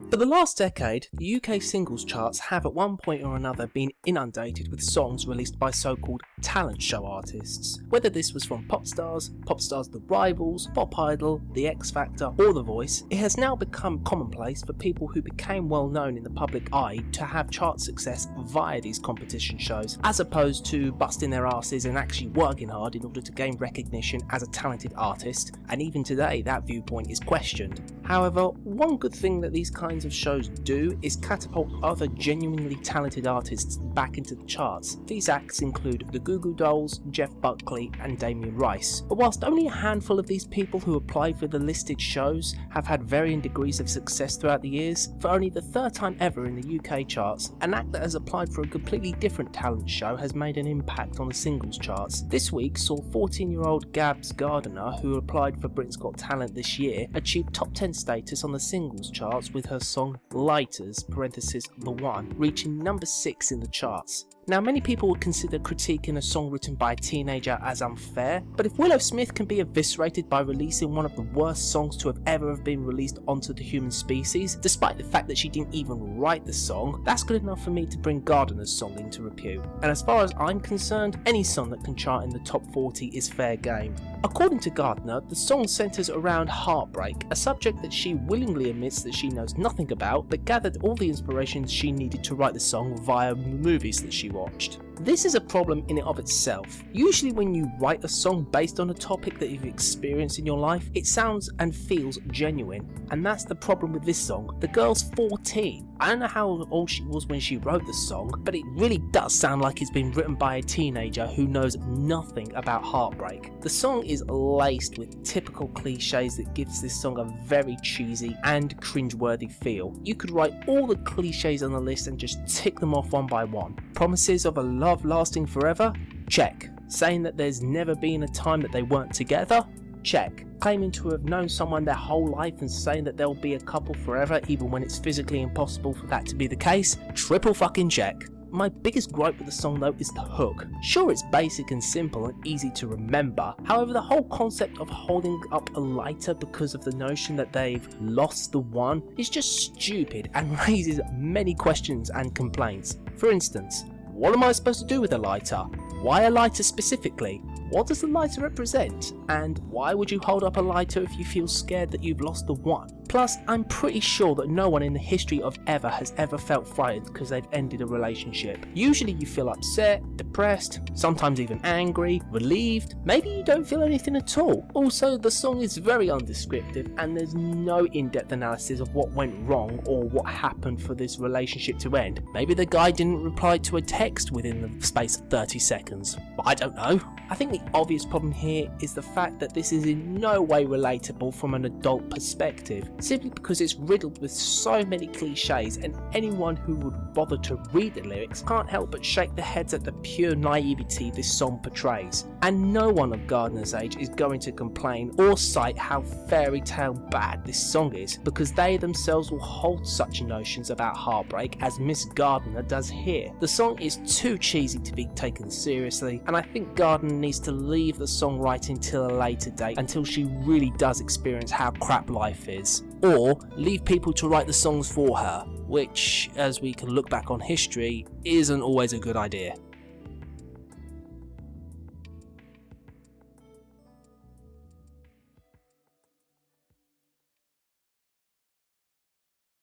For the last decade, the UK singles charts have at one point or another been inundated with songs released by so-called talent show artists. Whether this was from pop stars, The Rivals, Pop Idol, The X Factor or The Voice, it has now become commonplace for people who became well known in the public eye to have chart success via these competition shows, as opposed to busting their asses and actually working hard in order to gain recognition as a talented artist, and even today that viewpoint is questioned. However, one good thing that these kinds of shows do is catapult other genuinely talented artists back into the charts. These acts include the Goo Goo Dolls, Jeff Buckley and Damien Rice. But whilst only a handful of these people who apply for the listed shows have had varying degrees of success throughout the years, for only the third time ever in the UK charts, an act that has applied for a completely different talent show has made an impact on the singles charts. This week saw 14-year-old Gabz Gardiner, who applied for Britain's Got Talent this year, achieve top 10 status on the singles charts with her song Lighters (The One) reaching number 6 in the charts. Now, many people would consider critiquing a song written by a teenager as unfair, but if Willow Smith can be eviscerated by releasing one of the worst songs to have ever been released onto the human species, despite the fact that she didn't even write the song, that's good enough for me to bring Gardiner's song into repute. And as far as I'm concerned, any song that can chart in the top 40 is fair game. According to Gardiner, the song centres around heartbreak, a subject that she willingly admits that she knows nothing about, but gathered all the inspirations she needed to write the song via the movies that she watched. This is a problem in and of itself. Usually when you write a song based on a topic that you've experienced in your life, it sounds and feels genuine, and that's the problem with this song. The girl's 14. I don't know how old she was when she wrote the song, but it really does sound like it's been written by a teenager who knows nothing about heartbreak. The song is laced with typical cliches that gives this song a very cheesy and cringeworthy feel. You could write all the cliches on the list and just tick them off one by one. Promises of a love lasting forever? Check. Saying that there's never been a time that they weren't together? Check. Claiming to have known someone their whole life and saying that they'll be a couple forever even when it's physically impossible for that to be the case? Triple fucking check. My biggest gripe with the song though is the hook. Sure, it's basic and simple and easy to remember, however the whole concept of holding up a lighter because of the notion that they've lost the one is just stupid and raises many questions and complaints. For instance, what am I supposed to do with a lighter? Why a lighter specifically? What does the lighter represent? And why would you hold up a lighter if you feel scared that you've lost the one? Plus, I'm pretty sure that no one in the history of ever has ever felt frightened because they've ended a relationship. Usually you feel upset, depressed, sometimes even angry, relieved, maybe you don't feel anything at all. Also, the song is very undescriptive and there's no in-depth analysis of what went wrong or what happened for this relationship to end. Maybe the guy didn't reply to a text within the space of 30 seconds. But I don't know. I think the obvious problem here is the fact that this is in no way relatable from an adult perspective, simply because it's riddled with so many cliches, and anyone who would bother to read the lyrics can't help but shake their heads at the pure naivety this song portrays. And no one of Gardiner's age is going to complain or cite how fairy tale bad this song is, because they themselves will hold such notions about heartbreak as Miss Gardiner does here. The song is too cheesy to be taken seriously, and I think Gardiner needs to leave the songwriting till a later date until she really does experience how crap life is. Or leave people to write the songs for her, which, as we can look back on history, isn't always a good idea.